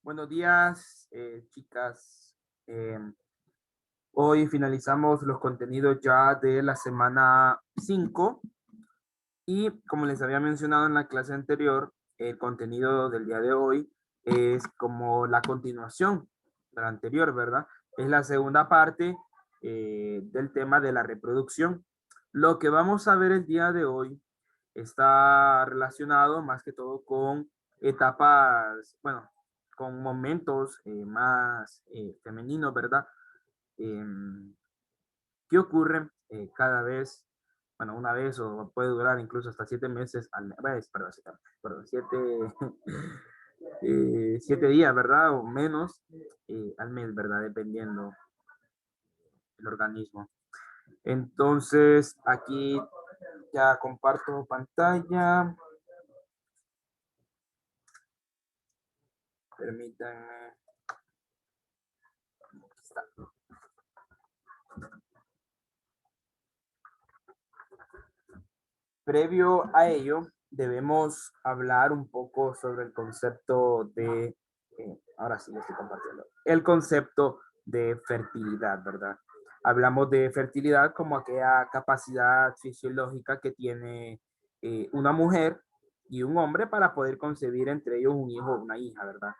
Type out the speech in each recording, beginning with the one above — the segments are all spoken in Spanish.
Buenos días, chicas. Hoy finalizamos los contenidos ya de la semana 5 y como les había mencionado en la clase anterior, el contenido del día de hoy es como la continuación de la anterior, ¿verdad? Es la segunda parte del tema de la reproducción. Lo que vamos a ver el día de hoy está relacionado más que todo con etapas, bueno, con momentos más femeninos, ¿verdad? Em, ¿Qué ocurre cada vez, bueno, una vez o puede durar incluso hasta 7 meses al mes, perdón, perdón, 7 días, ¿verdad? O menos al mes, ¿verdad? Dependiendo del organismo. Entonces, aquí ya comparto pantalla. Permítanme. Aquí está. Previo a ello, debemos hablar un poco sobre el concepto de, ahora sí lo estoy compartiendo, el concepto de fertilidad, ¿verdad? Hablamos de fertilidad como aquella capacidad fisiológica que tiene una mujer y un hombre para poder concebir entre ellos un hijo o una hija, ¿verdad?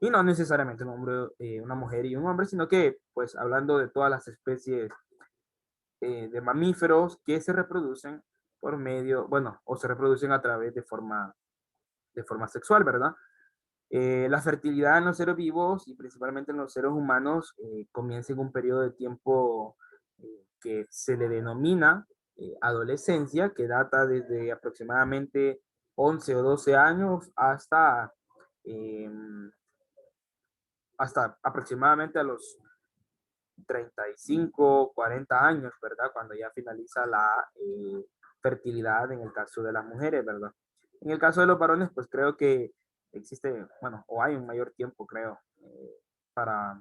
Y no necesariamente un hombre, una mujer y un hombre, sino que, pues, hablando de todas las especies de mamíferos que se reproducen por medio, bueno, o se reproducen a través de forma sexual, ¿verdad? La fertilidad en los seres vivos y principalmente en los seres humanos comienza en un periodo de tiempo que se le denomina adolescencia, que data desde aproximadamente 11 o 12 años eh, hasta aproximadamente a los 35, 40 años, ¿verdad? Cuando ya finaliza la fertilidad en el caso de las mujeres, ¿verdad? En el caso de los varones, pues creo que existe, bueno, o hay un mayor tiempo, creo, para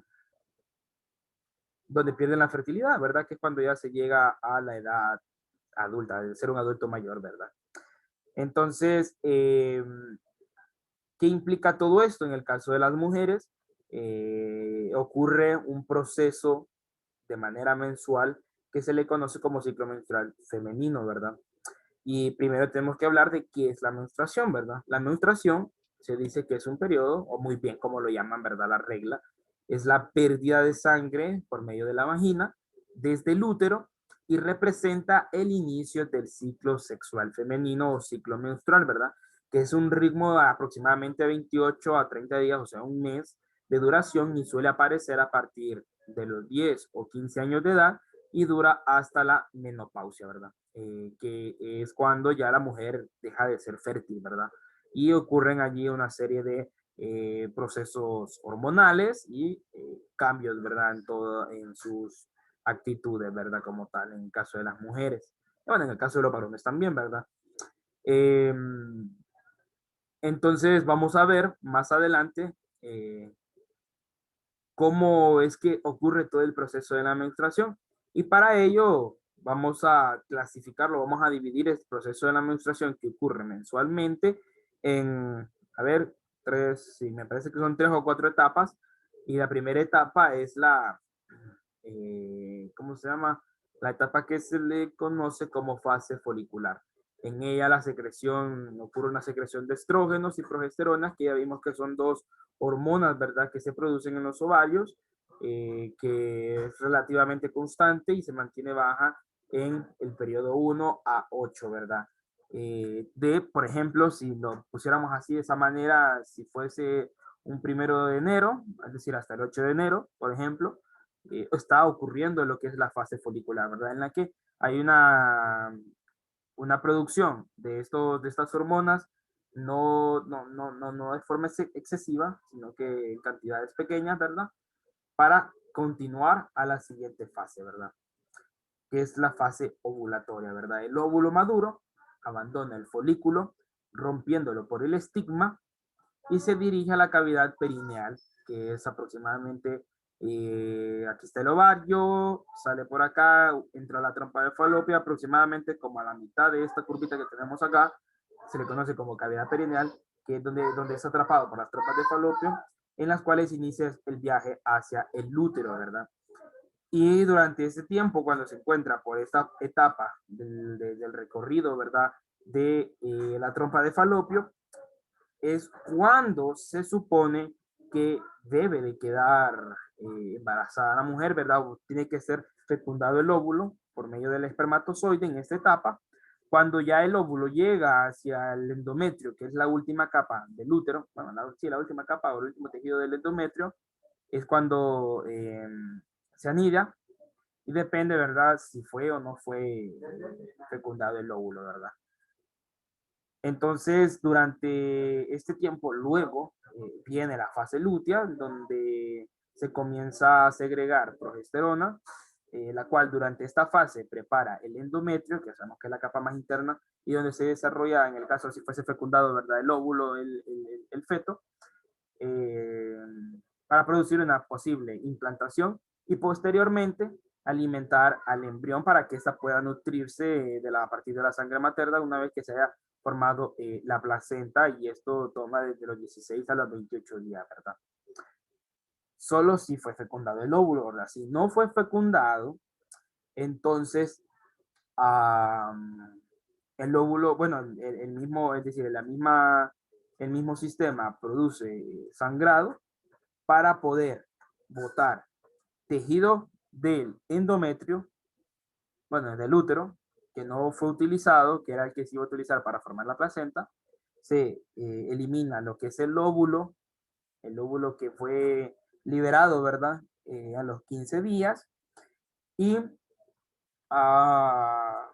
donde pierden la fertilidad, ¿verdad? Que es cuando ya se llega a la edad adulta, de ser un adulto mayor, ¿verdad? Entonces, ¿qué implica todo esto? En el caso de las mujeres, ocurre un proceso de manera mensual que se le conoce como ciclo menstrual femenino, ¿verdad? Y primero tenemos que hablar de qué es la menstruación, ¿verdad? La menstruación se dice que es un periodo, o muy bien como lo llaman, ¿verdad? La regla, es la pérdida de sangre por medio de la vagina desde el útero y representa el inicio del ciclo sexual femenino o ciclo menstrual, ¿verdad? Que es un ritmo de aproximadamente 28 a 30 días, o sea, un mes de duración y suele aparecer a partir de los 10 o 15 años de edad y dura hasta la menopausia, ¿verdad? Que es cuando ya la mujer deja de ser fértil, ¿verdad? Y ocurren allí una serie de procesos hormonales y cambios, ¿verdad? En sus actitudes, ¿verdad? Como tal, en el caso de las mujeres. Bueno, en el caso de los varones también, ¿verdad? Eh, entonces, vamos a ver más adelante cómo es que ocurre todo el proceso de la menstruación. Y para ello vamos a clasificarlo, vamos a dividir el proceso de la menstruación que ocurre mensualmente en, a ver, tres, sí, me parece que son 3 o 4 etapas. Y la primera etapa es ¿cómo se llama? La etapa que se le conoce como fase folicular. En ella la secreción, ocurre una secreción de estrógenos y progesteronas, que ya vimos que son dos hormonas, ¿verdad?, que se producen en los ovarios, que es relativamente constante y se mantiene baja en el periodo 1 a 8, ¿verdad? Por ejemplo, si lo pusiéramos así de esa manera, si fuese un 1 de enero, es decir, hasta el 8 de enero, por ejemplo, está ocurriendo lo que es la fase folicular, ¿verdad? En la que hay una producción de estas hormonas, no de forma excesiva, sino que en cantidades pequeñas, ¿verdad? Para continuar a la siguiente fase, ¿verdad? Que es la fase ovulatoria, ¿verdad? El óvulo maduro abandona el folículo, rompiéndolo por el estigma y se dirige a la cavidad perineal, que es aproximadamente, aquí está el ovario, sale por acá, entra a la trompa de falopio, aproximadamente como a la mitad de esta curvita que tenemos acá, se le conoce como cavidad perineal, que es donde es atrapado por las trompas de falopio, en las cuales inicia el viaje hacia el útero, ¿verdad? Y durante ese tiempo, cuando se encuentra por esta etapa del recorrido, ¿verdad? De la trompa de falopio, es cuando se supone que debe de quedar embarazada la mujer, ¿verdad? O tiene que ser fecundado el óvulo por medio del espermatozoide en esta etapa. Cuando ya el óvulo llega hacia el endometrio, que es la última capa del útero, bueno, sí, la última capa o el último tejido del endometrio, es cuando se anida y depende, ¿verdad? Si fue o no fue fecundado el óvulo, ¿verdad? Entonces, durante este tiempo, luego viene la fase lútea, donde se comienza a segregar progesterona, la cual durante esta fase prepara el endometrio, que sabemos que es la capa más interna, y donde se desarrolla, en el caso si fuese fecundado, ¿verdad? El óvulo, el feto, eh, para producir una posible implantación y posteriormente alimentar al embrión para que ésta pueda nutrirse a partir de la sangre materna una vez que se haya formado la placenta, y esto toma desde los 16 a los 28 días, ¿verdad? Solo si fue fecundado el óvulo, ¿verdad? Si no fue fecundado, entonces el óvulo, bueno, el mismo, es decir, el mismo sistema produce sangrado para poder botar tejido del endometrio, bueno, del útero, que no fue utilizado, que era el que se iba a utilizar para formar la placenta. Se elimina lo que es el óvulo que fue liberado, ¿verdad? A los 15 días, y a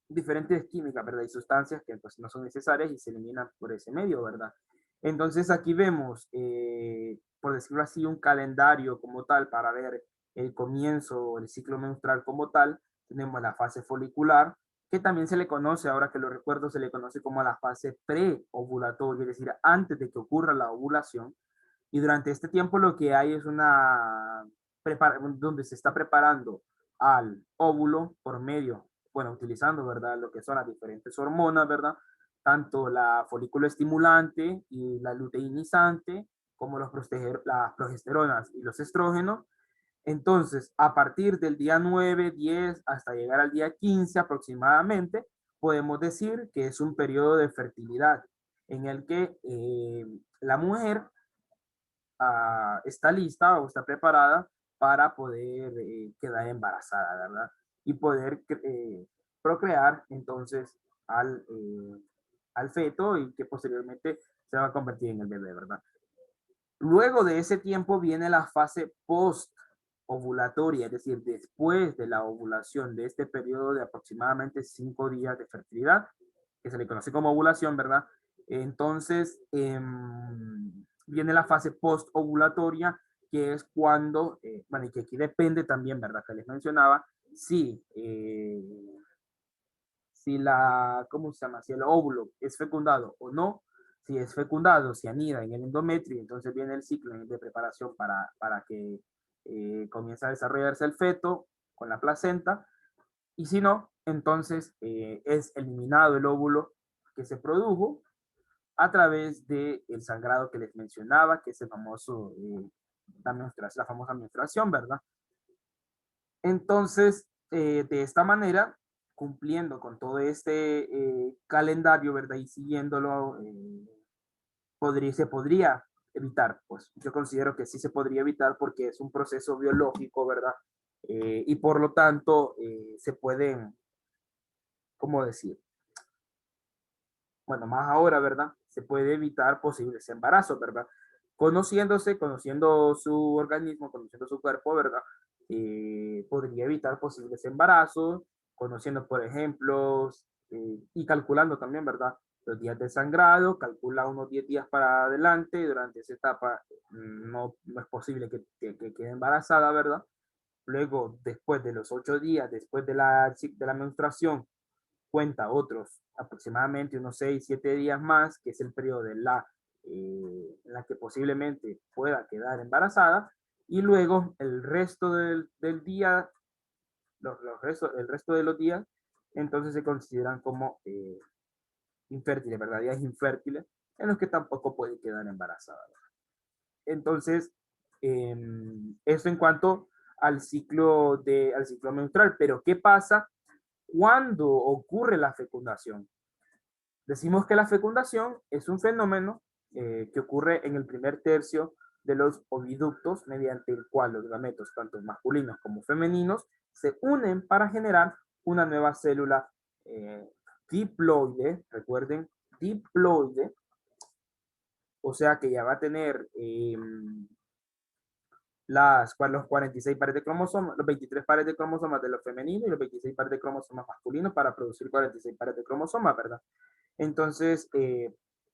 diferentes químicas, ¿verdad? Y sustancias que pues no son necesarias y se eliminan por ese medio, ¿verdad? Entonces aquí vemos, por decirlo así, un calendario como tal para ver el comienzo, el ciclo menstrual como tal. Tenemos la fase folicular, que también se le conoce, ahora que lo recuerdo, se le conoce como la fase preovulatoria, es decir, antes de que ocurra la ovulación. Y durante este tiempo lo que hay es donde se está preparando al óvulo por medio, bueno, utilizando, ¿verdad? Lo que son las diferentes hormonas, ¿verdad? Tanto la folículo estimulante y la luteinizante, como las progesteronas y los estrógenos. Entonces, a partir del día 9, 10, hasta llegar al día 15 aproximadamente, podemos decir que es un periodo de fertilidad en el que la mujer está lista o está preparada para poder quedar embarazada, ¿verdad? Y poder procrear entonces al feto, y que posteriormente se va a convertir en el bebé, ¿verdad? Luego de ese tiempo viene la fase post-ovulatoria, es decir, después de la ovulación, de este periodo de aproximadamente 5 días de fertilidad, que se le conoce como ovulación, ¿verdad? Entonces, viene la fase post-ovulatoria, que es cuando, bueno, y que aquí depende también, ¿verdad? Que les mencionaba, si, ¿cómo se llama? Si el óvulo es fecundado o no. Si es fecundado, se anida en el endometrio, entonces viene el ciclo de preparación para que comience a desarrollarse el feto con la placenta. Y si no, entonces es eliminado el óvulo que se produjo a través del sangrado que les mencionaba, que es el famoso, la famosa menstruación, ¿verdad? Entonces, de esta manera, cumpliendo con todo este calendario, ¿verdad? Y siguiéndolo, se podría evitar. Pues yo considero que sí se podría evitar porque es un proceso biológico, ¿verdad? Y por lo tanto, se pueden, ¿cómo decir? Bueno, más ahora, ¿verdad? Se puede evitar posibles embarazos, ¿verdad? Conociendo su organismo, conociendo su cuerpo, ¿verdad? Podría evitar posibles embarazos, conociendo, por ejemplo, y calculando también, ¿verdad? Los días de sangrado, calcula unos 10 días para adelante, y durante esa etapa no es posible que quede embarazada, ¿verdad? Luego, después de los 8 días, después de la menstruación, cuenta otros aproximadamente unos 6 7 días más, que es el periodo en la que posiblemente pueda quedar embarazada, y luego el resto del día, el resto de los días, entonces se consideran como infértiles, ¿verdad? Días infértiles en los que tampoco puede quedar embarazada. Entonces, eso en cuanto al ciclo menstrual. Pero, ¿qué pasa cuando ocurre la fecundación? Decimos que la fecundación es un fenómeno que ocurre en el primer tercio de los oviductos, mediante el cual los gametos, tanto masculinos como femeninos, se unen para generar una nueva célula eh, diploide, recuerden, diploide, o sea que ya va a tener los 46 pares de cromosomas, los 23 pares de cromosomas de los femeninos y los 26 pares de cromosomas masculinos para producir 46 pares de cromosomas, ¿verdad? Entonces,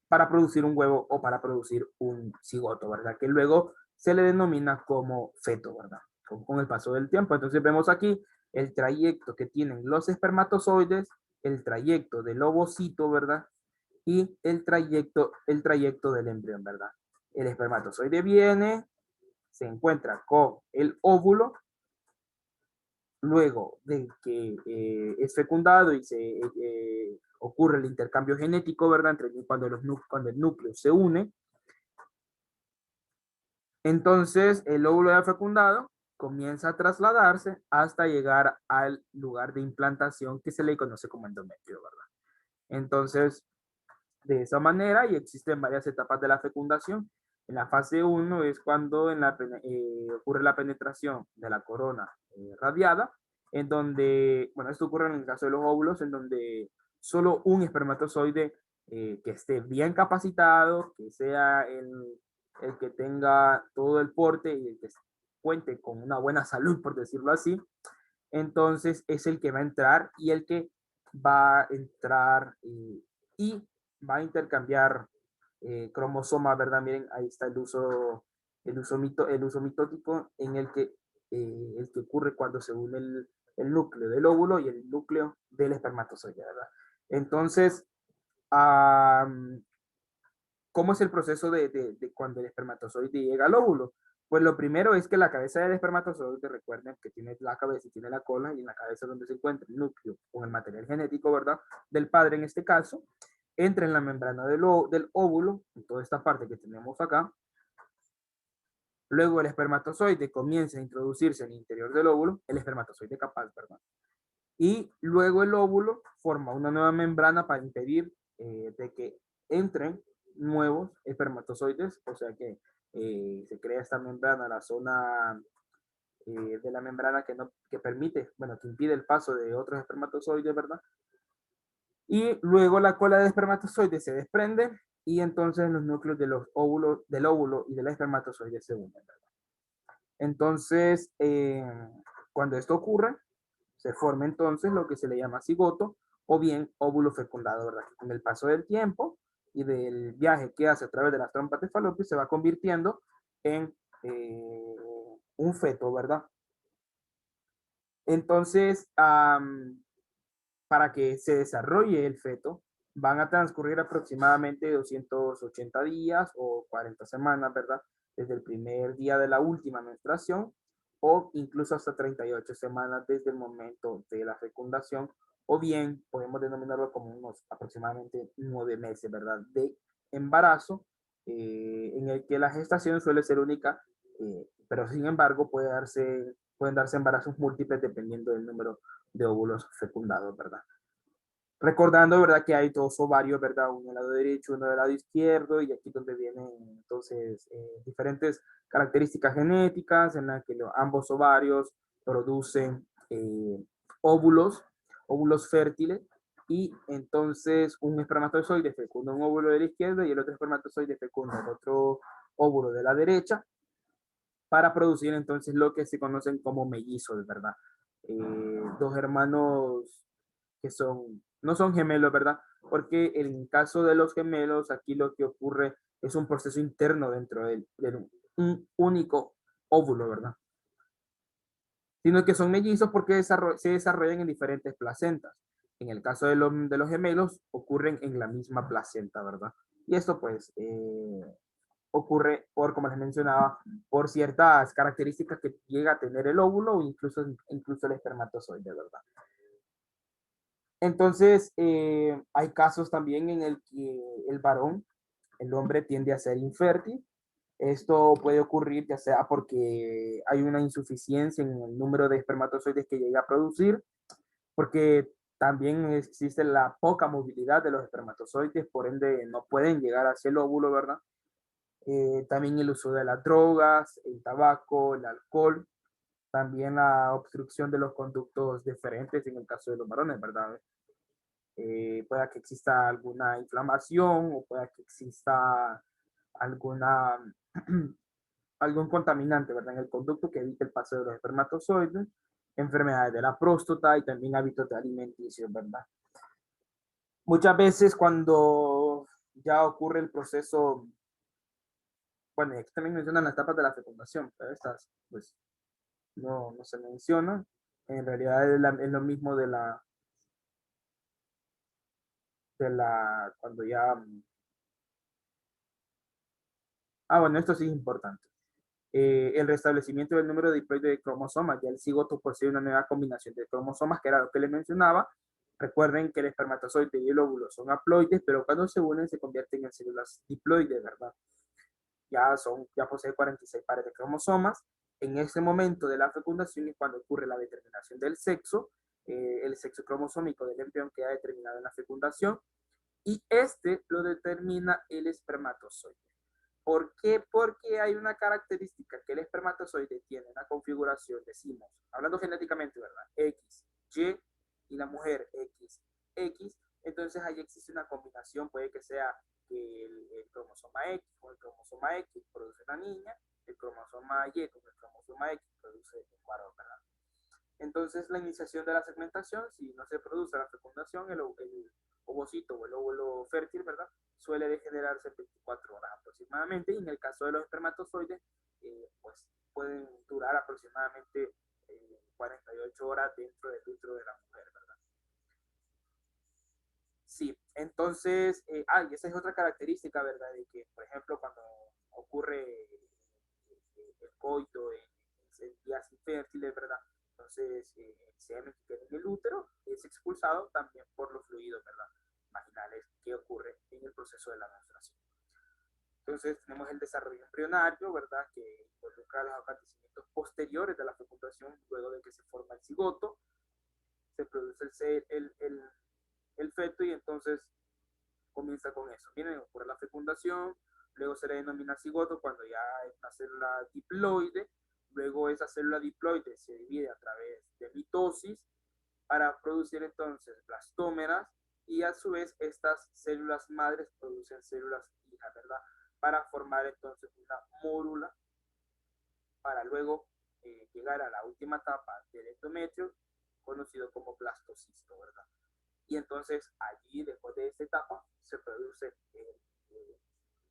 para producir un huevo o para producir un cigoto, ¿verdad? Que luego se le denomina como feto, ¿verdad? Con el paso del tiempo. Entonces vemos aquí el trayecto que tienen los espermatozoides, el trayecto del ovocito, ¿verdad? Y el trayecto del embrión, ¿verdad? El espermatozoide viene, se encuentra con el óvulo, luego de que es fecundado y ocurre el intercambio genético, ¿verdad? Cuando el núcleo se une, entonces el óvulo ya fecundado comienza a trasladarse hasta llegar al lugar de implantación que se le conoce como endometrio, ¿verdad? Entonces, de esa manera, y existen varias etapas de la fecundación. En la fase uno es cuando ocurre la penetración de la corona radiada, en donde, bueno, esto ocurre en el caso de los óvulos, en donde solo un espermatozoide que esté bien capacitado, que sea el que tenga todo el porte y el que cuente con una buena salud, por decirlo así, entonces es el que va a entrar y el que va a entrar y va a intercambiar cromosomas, ¿verdad? Miren, ahí está el uso mitótico en el que ocurre cuando se une el núcleo del óvulo y el núcleo del espermatozoide, ¿verdad? Entonces, um, ¿cómo es el proceso de cuando el espermatozoide llega al óvulo? Pues lo primero es que la cabeza del espermatozoide, recuerden que tiene la cabeza y tiene la cola, y en la cabeza es donde se encuentra el núcleo con el material genético, ¿verdad? Del padre en este caso, entra en la membrana del óvulo, en toda esta parte que tenemos acá. Luego el espermatozoide comienza a introducirse en el interior del óvulo, el espermatozoide capaz, ¿verdad? Y luego el óvulo forma una nueva membrana para impedir de que entren nuevos espermatozoides, o sea que se crea esta membrana, la zona de la membrana que, no, que permite, bueno, que impide el paso de otros espermatozoides, ¿verdad? Y luego la cola de espermatozoide se desprende y entonces los núcleos de los óvulos, del óvulo y del espermatozoide se unen, ¿verdad? Entonces, cuando esto ocurre, se forma entonces lo que se le llama cigoto o bien óvulo fecundado, ¿verdad? Que con el paso del tiempo y del viaje que hace a través de las trompas de Falopio se va convirtiendo en un feto, ¿verdad? Entonces, para que se desarrolle el feto, van a transcurrir aproximadamente 280 días o 40 semanas, ¿verdad? Desde el primer día de la última menstruación o incluso hasta 38 semanas desde el momento de la fecundación, o bien podemos denominarlo como unos aproximadamente 9 meses, ¿verdad? De embarazo, en el que la gestación suele ser única, pero sin embargo pueden darse embarazos múltiples dependiendo del número de óvulos fecundados, ¿verdad? Recordando, ¿verdad? Que hay dos ovarios, ¿verdad? Uno del lado derecho, uno del lado izquierdo, y aquí donde vienen entonces diferentes características genéticas en las que ambos ovarios producen óvulos, óvulos fértiles, y entonces un espermatozoide fecunda un óvulo de la izquierda y el otro espermatozoide fecunda el otro óvulo de la derecha para producir entonces lo que se conocen como mellizos, ¿verdad? Dos hermanos que no son gemelos, ¿verdad? Porque en el caso de los gemelos, aquí lo que ocurre es un proceso interno dentro de un único óvulo, ¿verdad? Sino que son mellizos porque se desarrollan en diferentes placentas. En el caso de los gemelos, ocurren en la misma placenta, ¿verdad? Y esto pues ocurre como les mencionaba, por ciertas características que llega a tener el óvulo o incluso el espermatozoide, ¿verdad? Entonces, hay casos también en el que el varón, el hombre tiende a ser infértil, Esto puede ocurrir ya sea porque hay una insuficiencia en el número de espermatozoides que llega a producir, porque también existe la poca movilidad de los espermatozoides, por ende no pueden llegar hacia el óvulo, ¿verdad? También el uso de las drogas, el tabaco, el alcohol, también la obstrucción de los conductos deferentes en el caso de los varones, ¿verdad? Pueda que exista alguna inflamación o pueda que exista alguna, algún contaminante, ¿verdad? En el conducto que evite el paso de los espermatozoides, enfermedades de la próstata y también hábitos alimenticios, ¿verdad? Muchas veces cuando ya ocurre el proceso, bueno, y aquí también mencionan las etapas de la fecundación, pero estas pues no se mencionan. En realidad es lo mismo cuando ya... Ah, bueno, esto sí es importante. El restablecimiento del número de diploide de cromosomas. Ya el cigoto posee una nueva combinación de cromosomas, que era lo que les mencionaba. Recuerden que el espermatozoide y el óvulo son haploides, pero cuando se unen se convierten en células diploides, ¿verdad? Ya posee 46 pares de cromosomas. En ese momento de la fecundación es cuando ocurre la determinación del sexo. El sexo cromosómico del embrión queda determinado en la fecundación y este lo determina el espermatozoide. ¿Por qué? Porque hay una característica que el espermatozoide tiene, una configuración, decimos, hablando genéticamente, ¿verdad? X, Y y la mujer X, X. Entonces ahí existe una combinación, puede que sea que el cromosoma X con el cromosoma X produce una niña, el cromosoma Y con el cromosoma X produce un varón, ¿verdad? Entonces, la iniciación de la segmentación, si no se produce la fecundación, el ovocito o el óvulo fértil, ¿verdad? Suele degenerarse en 24 horas aproximadamente, y en el caso de los espermatozoides, pues pueden durar aproximadamente 48 horas dentro del útero de la mujer, ¿verdad? Sí, entonces, y esa es otra característica, ¿verdad? De que, por ejemplo, cuando ocurre el coito en días infértiles, ¿verdad? Entonces, el semen que queda en el útero es expulsado también por los fluidos, ¿verdad? Vaginales que ocurre en el proceso de la menstruación. Entonces, tenemos el desarrollo embrionario, ¿verdad? Que involucra los acontecimientos posteriores de la fecundación, luego de que se forma el cigoto, se produce el feto y entonces comienza con eso. Miren, ocurre la fecundación, luego se le denomina cigoto cuando ya es una célula diploide, luego esa célula diploide se divide a través de mitosis para producir entonces blastómeras y a su vez estas células madres producen células hijas, ¿verdad? Para formar entonces una mórula para luego llegar a la última etapa del endometrio, conocido como blastocisto, ¿verdad? Y entonces allí, después de esta etapa, se produce,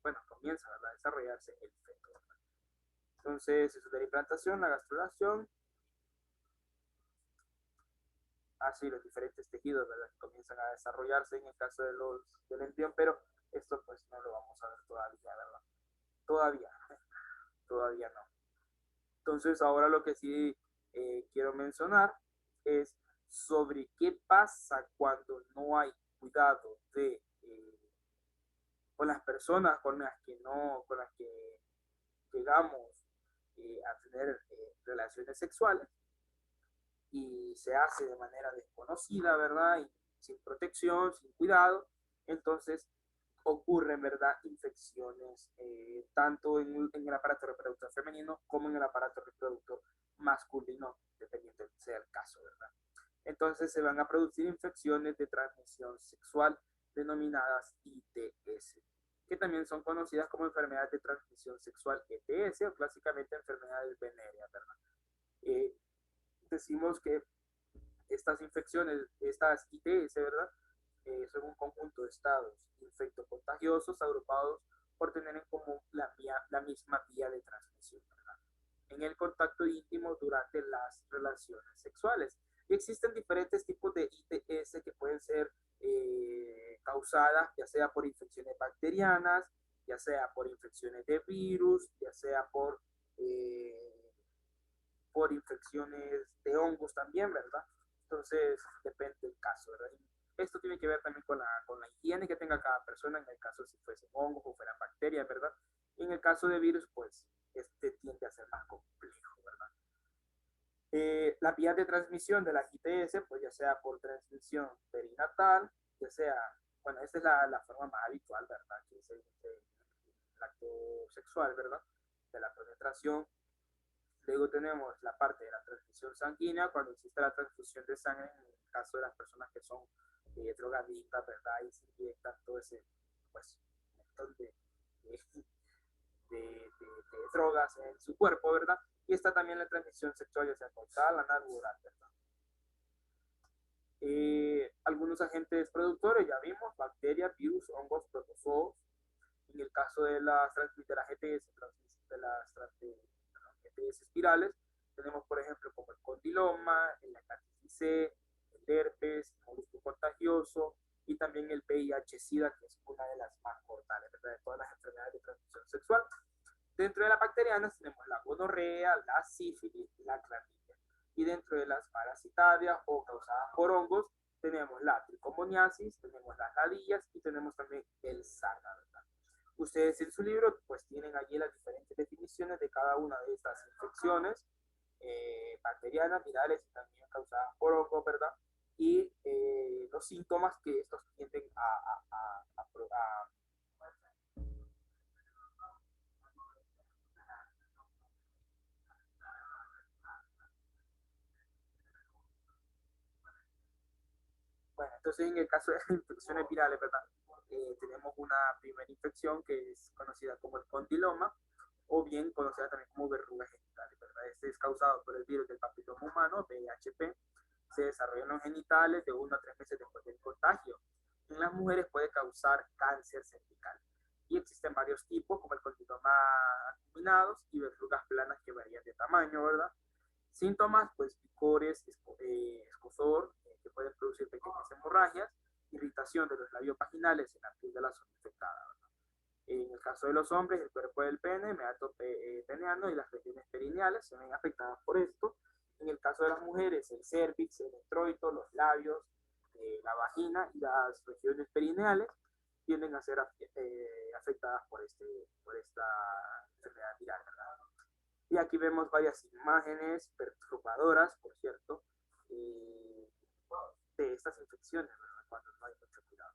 bueno, comienza, ¿verdad?, a desarrollarse el feto, ¿verdad? Entonces, eso de la implantación, la gastrulación, así los diferentes tejidos, ¿verdad?, que comienzan a desarrollarse en el caso de del embrión, pero esto pues no lo vamos a ver todavía, ¿verdad? Todavía, todavía no. Entonces, ahora lo que sí quiero mencionar es sobre qué pasa cuando no hay cuidado de con las personas con las que no, con las que llegamos a tener relaciones sexuales y se hace de manera desconocida, ¿verdad? Y sin protección, sin cuidado, entonces ocurren, ¿verdad?, infecciones tanto en el aparato reproductor femenino como en el aparato reproductor masculino, dependiendo sea el caso, ¿verdad? Entonces se van a producir infecciones de transmisión sexual denominadas ITS, que también son conocidas como enfermedades de transmisión sexual ETS o clásicamente enfermedades venéreas, ¿verdad? Eh, Decimos que estas infecciones, estas ITS, ¿verdad? Son un conjunto de estados infectocontagiosos agrupados por tener en común la misma vía de transmisión, ¿verdad?, en el contacto íntimo durante las relaciones sexuales. Y existen diferentes tipos de ITS que pueden ser causadas ya sea por infecciones bacterianas, ya sea por infecciones de virus, ya sea por infecciones de hongos también, ¿verdad? Entonces, depende del caso, ¿verdad? Y esto tiene que ver también con la higiene que tenga cada persona, en el caso si fuesen hongos o fueran bacterias, ¿verdad? el caso de virus, pues este tiende a ser más complejo, ¿verdad? Las vías de transmisión de la ITS, pues ya sea por transmisión perinatal, ya sea, bueno, esta es la forma más habitual, ¿verdad? Que es el acto sexual, ¿verdad? De la penetración. Luego tenemos la parte de la transmisión sanguínea, cuando existe la transfusión de sangre, en el caso de las personas que son drogadictas, ¿verdad? Y se inyectan todo ese, pues, montón de drogas en su cuerpo, ¿verdad? Y está también la transmisión sexual, ya sea total, anal u oral, ¿verdad? Algunos agentes productores, ya vimos, bacterias, virus, hongos, protozoos. En el caso de de las GTS, de las GTS espirales, tenemos, por ejemplo, como el condiloma, el hepatitis C, el herpes, el molusco contagioso y también el VIH-Sida, que es una de las más mortales, ¿verdad? De todas las enfermedades de transmisión sexual. Dentro de las bacterianas tenemos la gonorrea, la sífilis y la clamidia. Y dentro de las parasitarias o causadas por hongos, tenemos la tricomoniasis, tenemos las ladillas y tenemos también el sarna, ¿verdad? Ustedes en su libro pues tienen allí las diferentes definiciones de cada una de estas infecciones bacterianas, virales y también causadas por hongos, ¿verdad? Y los síntomas que estos tienden a bueno, entonces en el caso de las infecciones virales, ¿verdad? Tenemos una primera infección que es conocida como el condiloma, o bien conocida también como verrugas genitales, ¿verdad? Este es causado por el virus del papiloma humano, VHP. Se desarrolla en los genitales de 1 a 3 meses después del contagio. En las mujeres puede causar cáncer cervical. Y existen varios tipos, como el condiloma acuminados y verrugas planas que varían de tamaño, ¿verdad? Síntomas, pues picores, escozor, que pueden producir pequeñas hemorragias, irritación de los labios vaginales en la piel de la zona infectada, ¿verdad? En el caso de los hombres, el cuerpo del pene, meato peneano y las regiones perineales se ven afectadas por esto. En el caso de las mujeres, el cervix, el introito, los labios, la vagina y las regiones perineales tienden a ser afectadas por esta enfermedad viral, ¿verdad? Y aquí vemos varias imágenes perturbadoras, por cierto, de estas infecciones, ¿verdad? Cuando no hay mucho cuidado.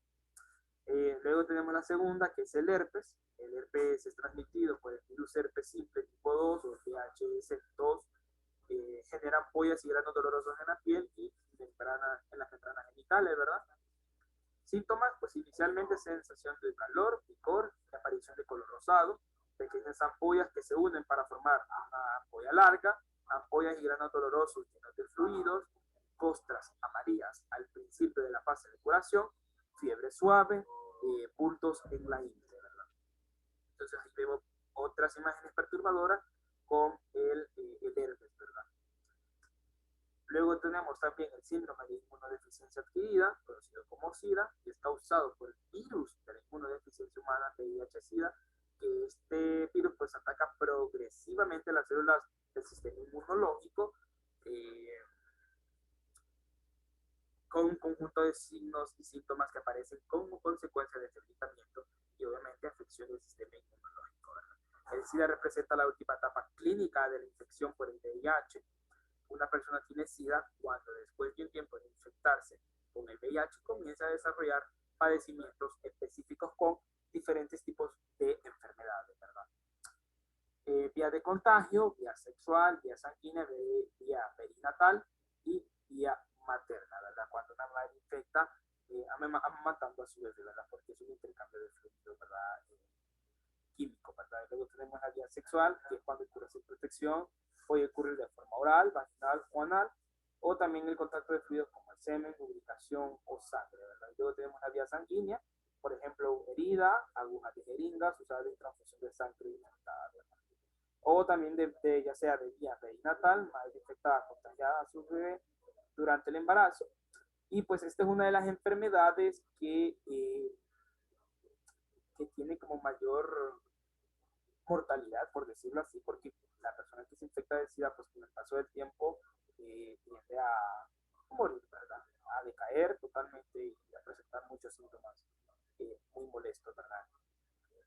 Luego tenemos la segunda, que es el herpes. El herpes es transmitido por el virus herpes simple tipo 2 o VHS2. Genera ampollas y granos dolorosos en la piel y en las membranas genitales, ¿verdad? Síntomas, pues inicialmente sensación de calor, picor, aparición de color rosado, pequeñas ampollas que se unen para formar una ampolla larga, ampollas y granos dolorosos llenos de fluidos, costras amarillas al principio de la fase de curación, fiebre suave, puntos en la ingle, ¿verdad? Entonces ahí vemos otras imágenes perturbadoras con el herpes, ¿verdad? Luego tenemos también el síndrome de inmunodeficiencia adquirida, conocido como SIDA, que es causado por el virus de la inmunodeficiencia humana, VIH-Sida, que este virus pues ataca progresivamente las células del sistema inmunológico con un conjunto de signos y síntomas que aparecen como consecuencia de este tratamiento y obviamente afección del sistema inmunológico, ¿verdad? El SIDA representa la última etapa clínica de la infección por el VIH. Una persona tiene SIDA cuando después de un tiempo de infectarse con el VIH comienza a desarrollar padecimientos específicos con diferentes tipos de enfermedades, ¿verdad? Vía de contagio, vía sexual, vía sanguínea, vía perinatal y vía materna, ¿verdad? Cuando una madre infecta, matando a su bebé, ¿verdad? Porque es un intercambio de fluidos, ¿verdad? Químico, ¿verdad? Y luego tenemos la vía sexual, que es cuando ocurre sin protección, puede ocurrir de forma oral, vaginal o anal, o también el contacto de fluidos como el semen, lubricación o sangre, ¿verdad? Y luego tenemos la vía sanguínea, por ejemplo, una herida, agujas de jeringas usadas en transfusión de sangre infectada, ¿verdad? O también ya sea de vía perinatal, madre infectada contagiada a su bebé durante el embarazo. Y pues esta es una de las enfermedades que tiene como mayor mortalidad, por decirlo así, porque la persona que se infecta de SIDA, pues con el paso del tiempo tiende a morir, ¿verdad? A decaer totalmente y a presentar muchos síntomas muy molestos, ¿verdad?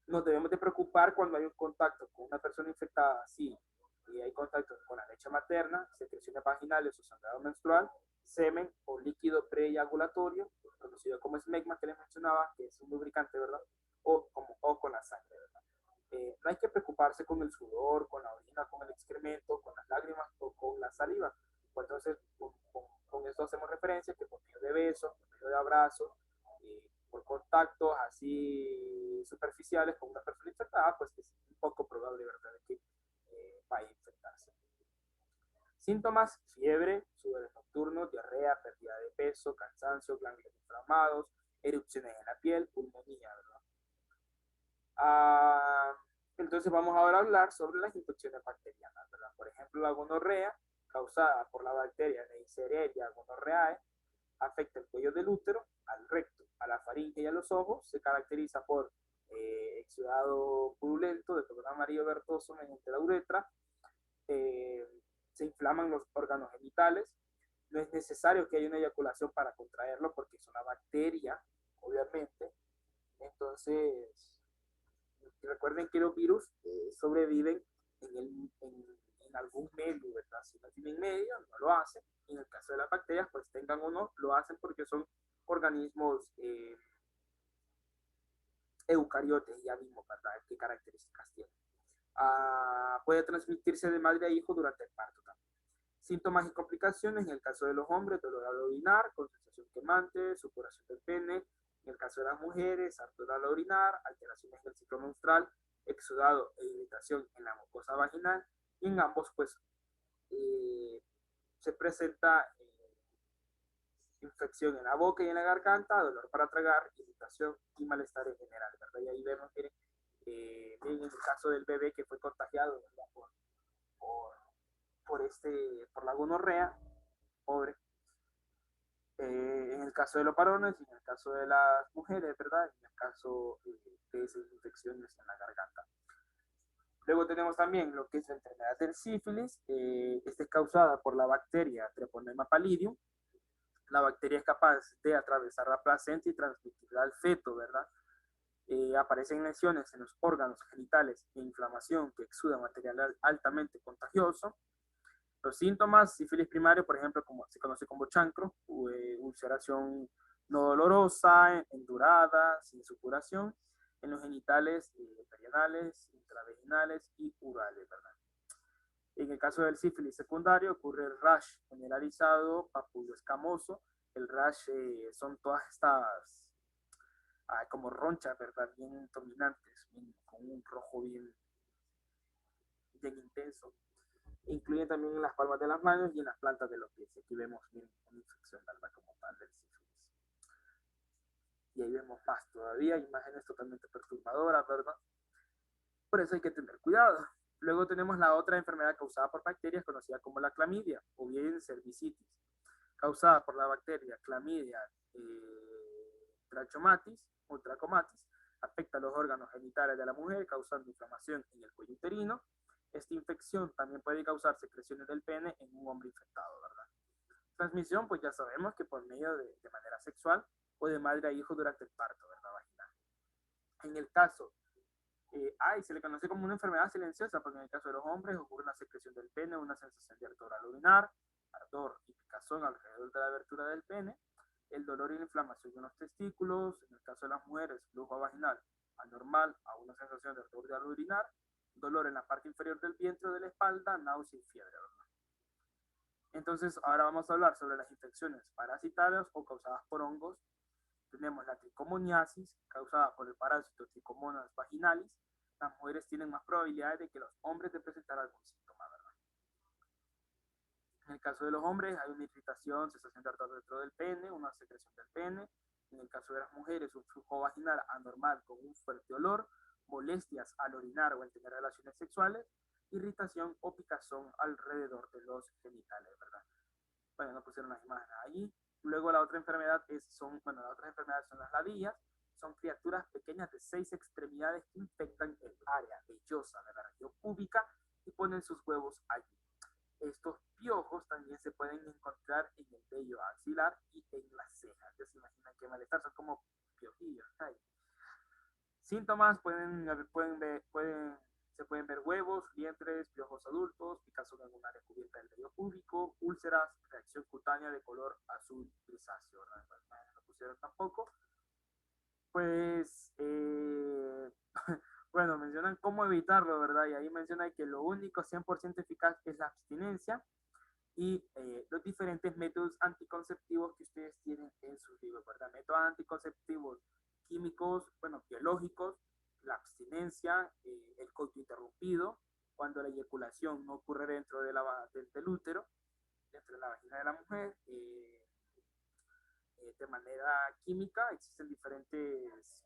Nos debemos de preocupar cuando hay un contacto con una persona infectada, sí, y hay contacto con la leche materna, secreciones vaginales o sangrado menstrual, semen o líquido preeyaculatorio, conocido como esmegma que les mencionaba, que es un lubricante, ¿verdad? O con la sangre, ¿verdad? No hay que preocuparse con el sudor, con la orina, con el excremento, con las lágrimas o con la saliva. Pues entonces, con esto hacemos referencia que por medio de besos, por medio de abrazos, por contactos así superficiales con una persona infectada, pues es un poco probable, ¿verdad?, de que vaya a infectarse. Síntomas: fiebre, sudores nocturnos, diarrea, pérdida de peso, cansancio, ganglios inflamados, erupciones en la piel, pulmonía, ¿verdad? Ah, entonces vamos ahora a hablar sobre las infecciones bacterianas, ¿verdad? Por ejemplo, la gonorrea, causada por la bacteria Neisseria gonorrheae, afecta el cuello del útero, al recto, a la faringe y a los ojos. Se caracteriza por exudado purulento de color amarillo verdoso mediante la uretra. Eh, Se inflaman los órganos genitales. No es necesario que haya una eyaculación para contraerlo porque es una bacteria, obviamente. Entonces, recuerden que los virus sobreviven en algún medio, ¿verdad? Si no tienen medio, no lo hacen. Y en el caso de las bacterias, pues tengan o no, lo hacen porque son organismos eucariotes, ya mismo, ¿verdad? ¿Qué características tienen? Puede transmitirse de madre a hijo durante el parto también. Síntomas y complicaciones: en el caso de los hombres, dolor al orinar, con sensación quemante, supuración del pene; en el caso de las mujeres, ardor al orinar, alteraciones del ciclo menstrual, exudado e irritación en la mucosa vaginal, y en ambos, pues, eh, se presenta infección en la boca y en la garganta, dolor para tragar, irritación y malestar en general, ¿verdad? Y ahí vemos, miren, en el caso del bebé que fue contagiado, ¿verdad?, por, por la gonorrea, pobre. En el caso de los varones y en el caso de las mujeres, ¿verdad? En el caso de esas infecciones en la garganta. Luego tenemos también lo que es la enfermedad del sífilis. Esta es causada por la bacteria Treponema pallidum. La bacteria es capaz de atravesar la placenta y transmitirla al feto, ¿verdad? Aparecen lesiones en los órganos genitales e inflamación que exuda material altamente contagioso. Los síntomas: sífilis primario, por ejemplo, como se conoce como chancro, ulceración no dolorosa, endurada, sin supuración, en los genitales perianales, intraveginales y urales, ¿verdad? En el caso del sífilis secundario ocurre el rash generalizado, papullo escamoso. El rash son todas estas como ronchas, ¿verdad?, bien dominantes, bien, con un rojo bien intenso. Incluyen también en las palmas de las manos y en las plantas de los pies. Aquí vemos bien una infección, ¿verdad?, como tal del sífilis. Y ahí vemos más todavía, imágenes totalmente perturbadoras, ¿verdad? Por eso hay que tener cuidado. Luego tenemos la otra enfermedad causada por bacterias, conocida como la clamidia o bien cervicitis, causada por la bacteria Clamidia trachomatis o trachomatis. Afecta los órganos genitales de la mujer, causando inflamación en el cuello uterino. Esta infección también puede causar secreciones del pene en un hombre infectado, ¿verdad? Transmisión, pues ya sabemos que por medio de manera sexual o de madre a hijo durante el parto, ¿verdad?, vaginal. En el caso, se le conoce como una enfermedad silenciosa, porque en el caso de los hombres ocurre una secreción del pene, una sensación de ardor al orinar, ardor y picazón alrededor de la abertura del pene, el dolor y la inflamación en los testículos. En el caso de las mujeres, flujo vaginal anormal a una sensación de ardor al orinar, dolor en la parte inferior del vientre o de la espalda, náusea y fiebre, ¿verdad? Entonces, ahora vamos a hablar sobre las infecciones parasitarias o causadas por hongos. Tenemos la tricomoniasis, causada por el parásito Trichomonas vaginalis. Las mujeres tienen más probabilidades de que los hombres de presentar algún síntoma, ¿verdad? En el caso de los hombres hay una irritación, sensación de ardor dentro del pene, una secreción del pene. En el caso de las mujeres, un flujo vaginal anormal con un fuerte olor, molestias al orinar o al tener relaciones sexuales, irritación o picazón alrededor de los genitales, ¿verdad? Bueno, no pusieron las imágenes allí. Luego la otra enfermedad las otras enfermedades son las ladillas. Son criaturas pequeñas de 6 extremidades que infectan el área vellosa de la región púbica y ponen sus huevos allí. Estos piojos también se pueden encontrar en el vello axilar y en las cejas. Ya se imaginan qué malestar, son como piojillos. Ay. Síntomas se pueden ver huevos, liendres, piojos adultos, picazón en un área cubierta del vello púbico, úlceras, reacción cutánea de color azul grisáceo, ¿verdad? Pues, no pusieron tampoco. Pues, bueno, mencionan cómo evitarlo, ¿verdad? Y ahí menciona que lo único 100% eficaz es la abstinencia y los diferentes métodos anticonceptivos que ustedes tienen en sus libros, ¿verdad? Métodos anticonceptivos químicos, bueno, biológicos, la abstinencia, el coito interrumpido, cuando la eyaculación no ocurre dentro del útero, dentro de la vagina de la mujer, de manera química, existen diferentes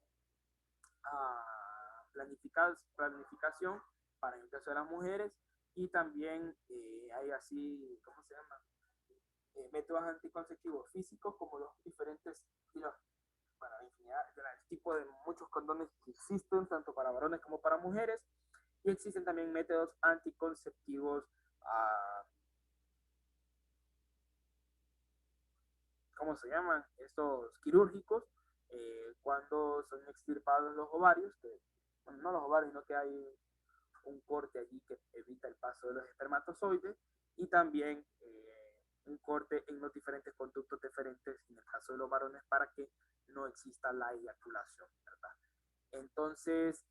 planificación para el caso de las mujeres y también hay así, ¿cómo se llama? Métodos anticonceptivos físicos como los diferentes para infinidad el tipo de muchos condones que existen tanto para varones como para mujeres y existen también métodos anticonceptivos ¿cómo se llaman? Estos quirúrgicos cuando son extirpados los ovarios que, bueno, no los ovarios sino que hay un corte allí que evita el paso de los espermatozoides y también un corte en los diferentes conductos deferentes en el caso de los varones para que no exista la eyaculación, ¿verdad? Entonces,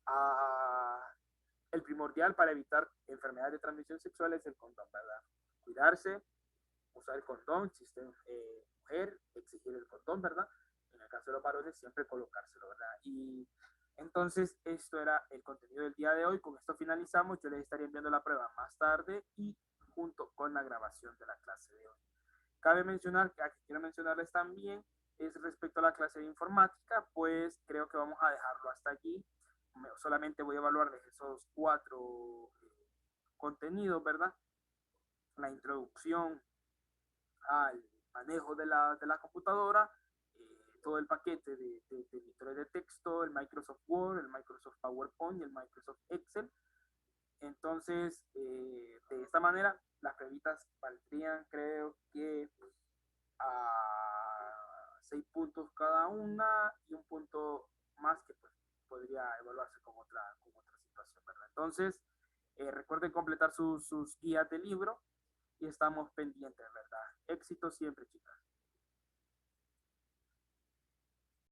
el primordial para evitar enfermedades de transmisión sexual es el condón, ¿verdad? Cuidarse, usar el condón, si usted mujer, exigir el condón, ¿verdad? En el caso de los varones, siempre colocárselo, ¿verdad? Y entonces, esto era el contenido del día de hoy. Con esto finalizamos. Yo les estaré enviando la prueba más tarde y junto con la grabación de la clase de hoy. Cabe mencionar que aquí quiero mencionarles también es respecto a la clase de informática, pues creo que vamos a dejarlo hasta allí. Solamente voy a evaluarles esos 4 contenidos, ¿verdad? La introducción al manejo de la computadora, todo el paquete de editores de texto, el Microsoft Word, el Microsoft PowerPoint y el Microsoft Excel. Entonces, de esta manera, las pruebitas valdrían, creo que a 6 puntos cada una y un punto más que pues, podría evaluarse con otra situación, ¿verdad? Entonces, recuerden completar sus guías de libro y estamos pendientes, ¿verdad? Éxito siempre, chicas.